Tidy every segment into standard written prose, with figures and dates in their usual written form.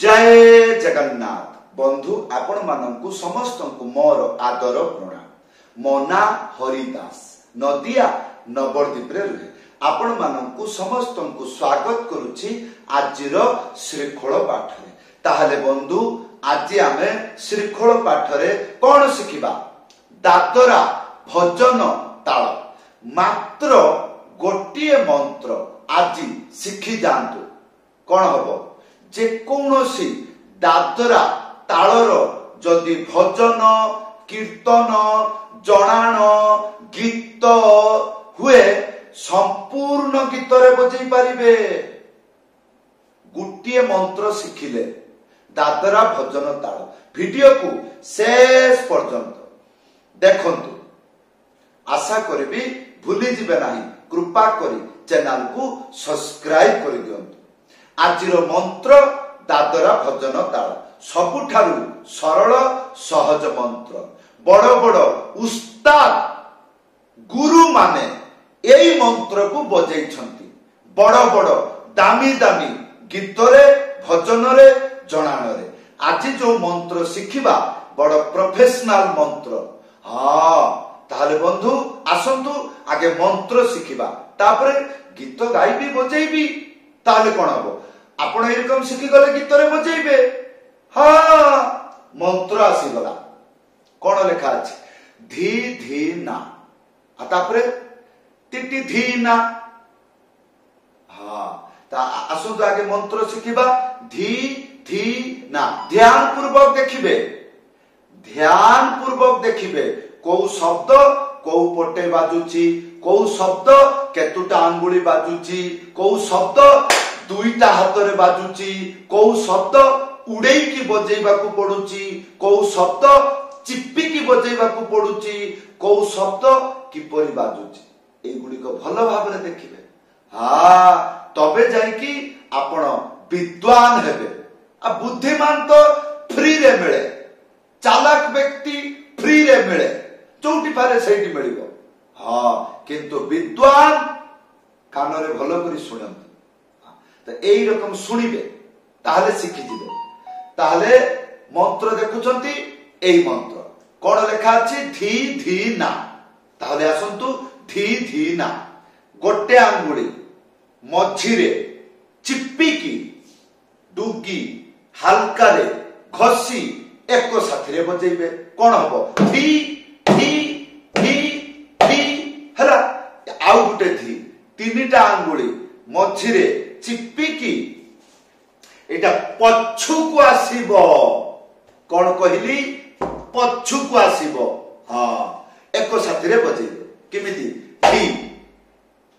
जय जगन्नाथ बंधु आपण मानकु समस्त मोर आदर प्रणाम। मो ना हरिदास नदिया नवद्वीप रे रहे आपण मानकु समस्त स्वागत करुछि आजिर श्रीखोल पाठ रे। ताहले बंधु आज आमे श्रीखोल पाठ रे कोन शिखिबा? दादरा भजन ताल मात्र गोटिए मंत्र आज शिखि जांतु कोन हबो? जे कौनसी दादरा तालर जदि भजन कीर्तन जणाण गीत हुए संपूर्ण गीत रे बजै पारिबे। गुटिए मंत्र शिखिले दादरा भजन ताल वीडियो को शेष पर्यंत देखंतु। आशा करिबी भूली जिबे नाही, कृपा करी चैनल को सब्सक्राइब कर दियंतु। आजिर मंत्र दादरा भजन ताल सबुठारु सरल सहज मंत्र। बड़ बड़ उस्ताद गुरु माने एई मंत्र को बजैछंती। बड़ बड़ दामी दामी गीत रे भजन रे जणाण रे। आज जो मंत्र शिखिबा बड़ प्रोफेशनल मंत्र। ताहले बंधु आसंतु आगे मंत्र शिखिबा, तापरे गीत गाइबी बजैबी। ताहले कोन हबो? आपण एरकम शिखि गले गीत रे बजैबे। मंत्र आसीगला कोन लेखा अछि? धी धी ना तापरे टिटी धी ना। ता आसंतु आगे मंत्र शिखिबा धी धी ना। ध्यान पूर्वक देखिबे, ध्यान पूर्वक देखिबे को शब्द को पटे बाजुची, को शब्द केतुटा अंगुली बाजुची, को शब्द दुईटा हाथ रे बाजुची, को शब्द उड़ेई की बजेइबा को पडुची, को शब्द चिप्पी की बजेइबा को पडुची, को शब्द किपरि बाजुची। एगुडी को भलो भाव रे देखिबे। तबे जाई कि आपण विद्वान हेबे। आ बुद्धिमान तो फ्री रे मिले, चालाक व्यक्ति फ्री रे मिले, जोटी पारे सेठी मिलिबो। किंतु विद्वान कान रे भलो करी सुनंत। तो एई रकम सुनिबे ताहले शिखि जिबे। ताहले मंत्र देखुचंती एई मंत्र कोन लेखा अछि? धी धी ना। ताहले आसंतु धी धी ना। गोटे आंगुली मझिरे चिप्पी की डुगी हल्का रे घसी एको साथी रे बजेइबे। कोन हबो? धी धी धी धी हला। आउ गुटे धी तीनटा आंगुली मझिरे चिप्पी की एटा पछु को आसीबो। कोन कहिली? पछु को आसीबो। एको साथी रे बजेइबे। केमिति? धी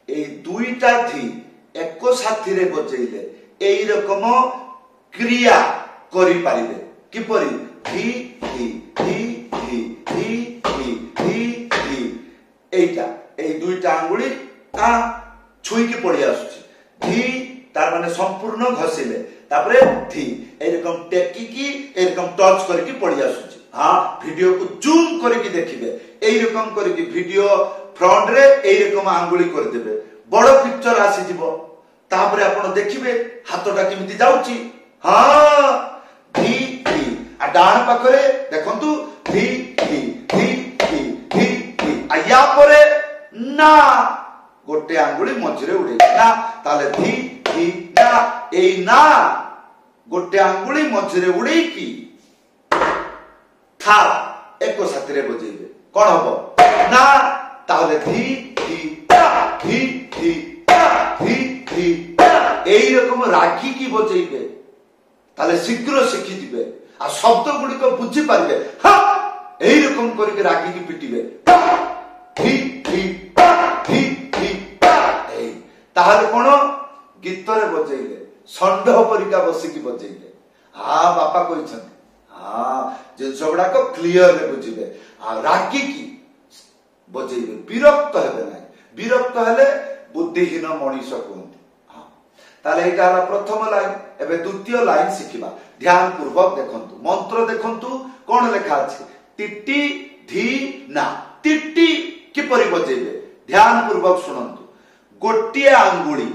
ए दुईटा धी एको साथी रे बजेइले एई रकम क्रिया करि पारिबे। किपरि? धी धी धी धी धी धी धी धी। एटा ए दुईटा आंगुली छुई के पड़ी आसुची। धी तार माने संपूर्ण घसिले, तापरे धी एरकम टेकी की एरकम टच करके पड़ी आसुची। वीडियो को जूम करके देखिबे। एई रकम करके वीडियो फ्रंट रे एई रकम आंगुली कर देबे, बड़ पिक्चर आसी जिवो। तापरे आपण देखिबे हाथटा केमिति जाउची। धी धी आ डाण पाखरे देखंतु धी धी धी धी धी धी। आया परे ना गोटे आंगुली मझिरे उड़े ना। ताले धी धी ना। एई ना गोटे आंगुली मझिरे उड़े की था एको साथी रे बजेइबे। कोन हबो? ना। ताले धी धी ता धी धी ता धी धी ता। एई रकम राखी की बजेइबे। ताले शीघ्र शिखि जिबे। आ शब्द गुडी को बुझी पारिबे। एई रकम करके राखी की पिटिबे। धी धी ता धी धी ता। एई ताहले कोन? गीत रे बजेइले षंढ परिका बसी की बजेइले। बापा कहिसथि जे सबडा को क्लियर रे बुझिबे। रागी की बजेइबे, विरक्त हेबे नै। विरक्त हेले बुद्धिहीन मनीष कहंती। ताले एटा हला प्रथम लाइन। एबे द्वितीय लाइन शिखिबा। ध्यान पूर्वक देखंतु, मंत्र देखंतु कोन लेखा अछि? टिटी धी ना। टिटी किपरि बजेइबे? ध्यान पूर्वक सुनंतु। गोटिए आंगुली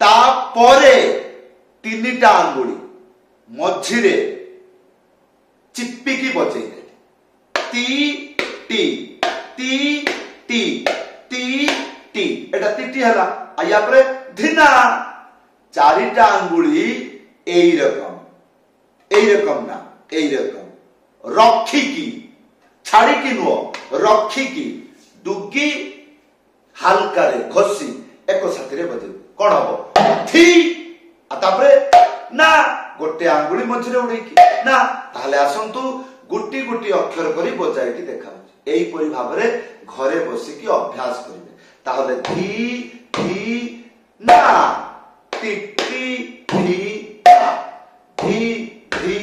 ता परे तीनिटा आंगुली मझिरे चिप्पिकी बजेइले ती टी ती टी ती टी एटा तीटी हला आया परे धिना चारिटा आंगुली एई रकम ना एई रकम रखिकी छाड़िकी नुह रखिकी डुगी हालका रे घोसी एको साथी रे बजे कोन हबो थी तापरे ना गोटे आंगुली मझिरे उड़ेकी ना ताहले आसंतु गुटी गुटी अक्षर करी बजाई की देखा एई परि भाबरे घरे बसी की अभ्यास करिवे ताहले धी धी ना टी टी धी ना धी धी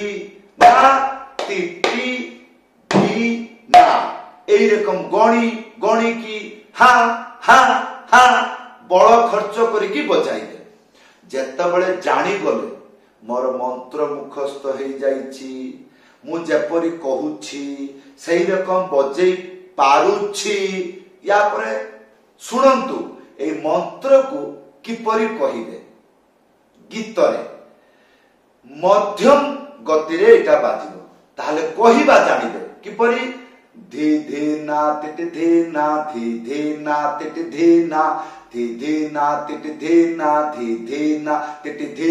ना टी टी धी ना एई रकम गणी गणी की हा हा हा बड़ खर्च करिकी बजाइले जेतेबेले जानी गले मोर मंत्र मुखस्थ हो जाइछि मु जेपरि कहूछि सही रकम बजै पारुछि या परे सुनंतु ए मंत्र को किपरि कहिबे गीत रे मध्यम गति रे एटा बाजिबो ताहले कहिबा जानिबे किपरि धे धे ना टिट धे ना धे ना टिट धे ना धे ना टिट धे ना धे ना टिट धे ना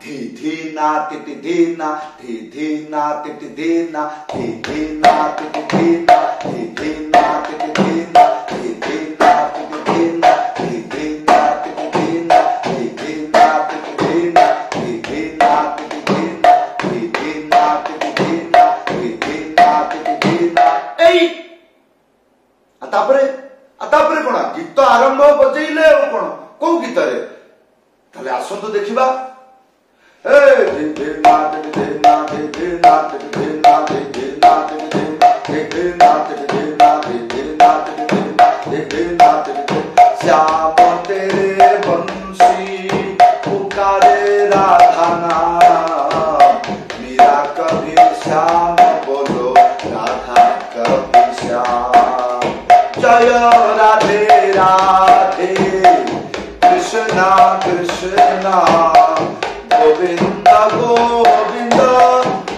धे ना टिट धे ना धे ना टिट धे ना धे ना टिट धे ना धे ना टिट धे ना धे ना टिट धे ना धे ना टिट धे ना धे ना टिट धे ना धे ना टिट धे ना धे ना टिट धे ना धे ना टिट धे ना एई तापरे कोन गीत आरंभ बजेइले कोन को गीत रे ताले आसंतु देखिबा ए धे ना धे ना धे ना धे ना धे ना धे ना धे ना धे ना धे ना श्याम तेरे बंसी पुकारे राधा नाम मीरा कभी श्याम बोलो राधा कभी श्याम जय राधे राधे कृष्णा कृष्णा गोविंद गोविंद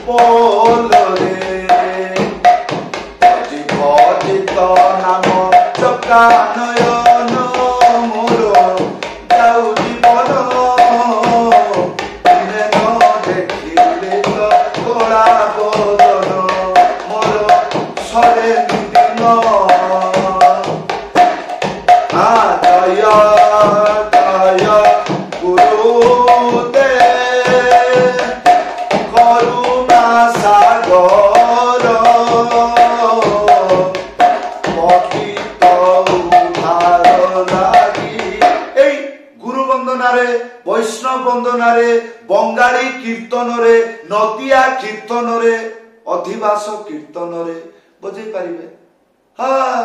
बोल रे भजी भजी तो नाम चका नयन मोर जाऊ जीवन दिने न देखिले तो तोड़ा बदन मोर सरे दिन जय गुरुदे करुणा सागर पतित उद्धार लागि এই গুরু বন্দনারে বৈষ্ণব বন্দনারে বঙ্গালী কীর্তনরে নদিয়া কীর্তনরে অধিবাস কীর্তনরে বুঝাই পারিবে হ্যাঁ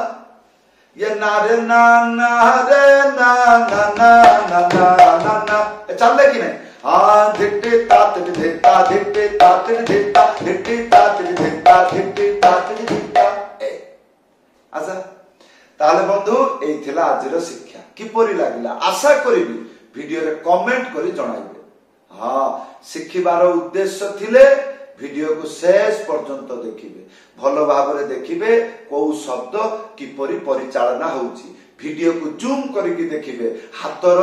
ये ना रे ना ना रे ना ना ना ना ना ना ना चल ले कि नहीं हाँ धिट्टे तात धिट्टा धिट्टे तात धिट्टा धिट्टे तात धिट्टा धिट्टे तात धिट्टा ए आजा ताले बंधु एई थिला आजिर शिक्षा किपरि लागिला आशा करिबी वीडियो रे कमेंट करी जणाइबे हाँ शिखिबार उद्देश्य थिले वीडियो को शेष पर्यंत देखिबे भलो भाबरे देखिबे को शब्द किपरि परिचालना होउची वीडियो को जूम करके देखिबे हातर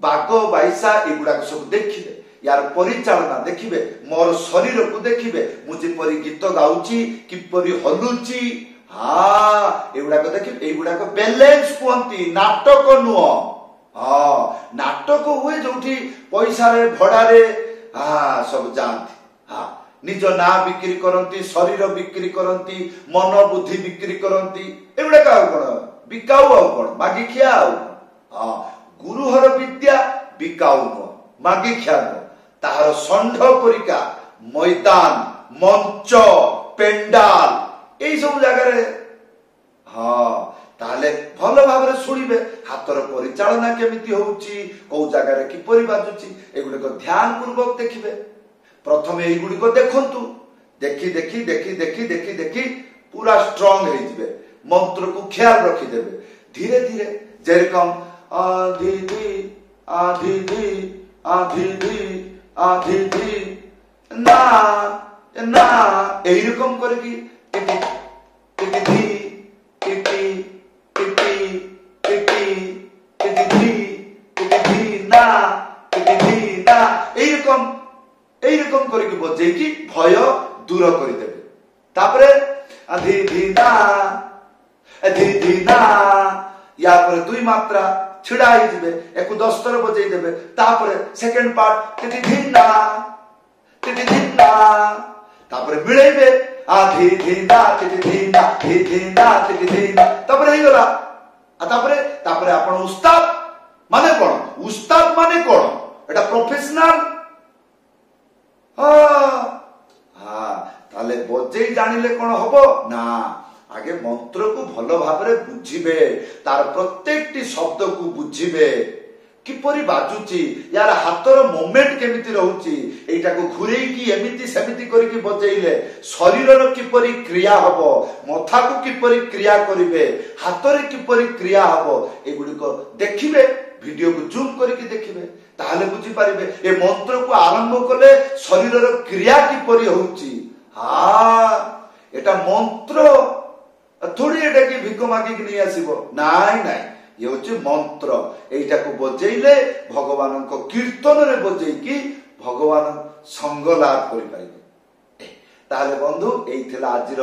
बाग बाइसा एगुडा सब देखिबे यार परिचालना देखिबे मोर शरीर को देखिबे मु जेपरि गीत गाउची किपरि हलुची हां एगुडा को देखिबे एगुडा को बैलेंस कोंती नाटक नुओ हां नाटक हुए जोठी पैसा रे भड़ा रे हां सब जानती हां निज ना बिक्री करती शरीर बिक्री करती मन बुद्धि बिक्री करती एगुडा का कोन बिकाऊ आ कोन मागी खिया आ गुरुहर विद्या बिकाऊ न मागी खिया न ताहार संढ परिका मैदान मंच पेंडाल एई सब जगह रे हां ताले भलो भाबरे सुनिबे हातर परिचालना केमिति होउची को जगह रे किपरि बाजुची एगुडा को ध्यान पूर्वक देखिबे प्रथम एई गुडी को देखंतु देखि देखि देखि देखि देखि देखि पूरा स्ट्रांग हे जिवे मंत्र को ख्याल रखि देबे धीरे धीरे जेरकम आधी धी आधी धी आधी धी ধি ধি না না এইরকম করে কি টিটি টিটি ধি টিটি টিটি টিটি টিটি ধি টিটি ধি না টিটি ধি না এইরকম এইরকম করে কি বজেই কি ভয় দূর করে দেবে। তারপরে ধি ধি না ধি ধি না ইয়া পরে দুই মাত্রা ছিড়া হয়ে যাবে, একু 10 ଥର বজেই দেবে। তারপরে সেকেন্ড পার্ট টিটি ধি না টিটি ধি না, তারপরে মিলাইবে ধি ধি না টিটি ধি না ধি ধি না টিটি ধি না, তারপরে হয়ে গলা। তারপরে তারপরে আপন উস্তাদ মানে কোন? উস্তাদ মানে কোন? এটা প্রফেশনাল। তাহলে বজেই জানিলে কোন হব না, আগে মন্ত্রকু ভালো ভাবে বুঝিবে, তার প্রত্যেকটি শব্দকু বুঝিবে, কিপরি বাজুচি, ইয়ার হাতর মুভমেন্ট কেমিতি রহুচি, এইটাকু ঘুরেইকি এমিতি সেমিতি করিকি বজেইলে শরীরর কিপরি ক্রিয়া হব, মথাকু কিপরি ক্রিয়া করিবে, হাতরে কিপরি ক্রিয়া হব, এগুলিক দেখিবে, ভিডিওকু জুম করিকি দেখিবে, তাহলে বুঝি পারিবে এ মন্ত্রকু আরম্ভ কলে শরীরর ক্রিয়া কিপরি হউচি। এটা মন্ত্র থোড়ি এটা কি ভিক্ষ মাগিকি নিয়ে আসিব, নাই নাই, ইয়ে হচ্ছে মন্ত্র। এইটাকু বজেইলে ভগবানଙ୍କ কীর্তନରେ বজেইকি ভগবান সঙ্গ লাভ করি পারিবে। তাহলে বন্ধু এই ଥିଲା ଆଜିର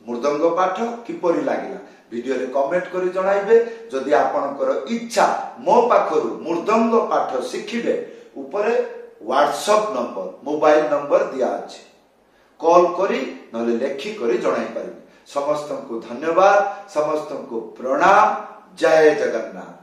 ମୃଦଙ୍ଗ ପାଠ। କିପରି ଲାଗିଲା ভিডিওরে কমেন্ট করে জଣାইবে। যদি ଆପଣଙ୍କର ইচ্ছা ମୋ ପାଖରୁ মৃদঙ্গ পাঠ শিখিবে, উপরে হোয়াটসঅ্যাপ নম্বর মোবাইল নম্বর দিয়া আছে, কল করি নহলে লেখি করে জଣାই পারিবে। ସମସ୍ତଙ୍କୁ ଧନ୍ୟବାଦ, ସମସ୍ତଙ୍କୁ ପ୍ରଣାମ। ଜୟ ଜଗନ୍ନାଥ।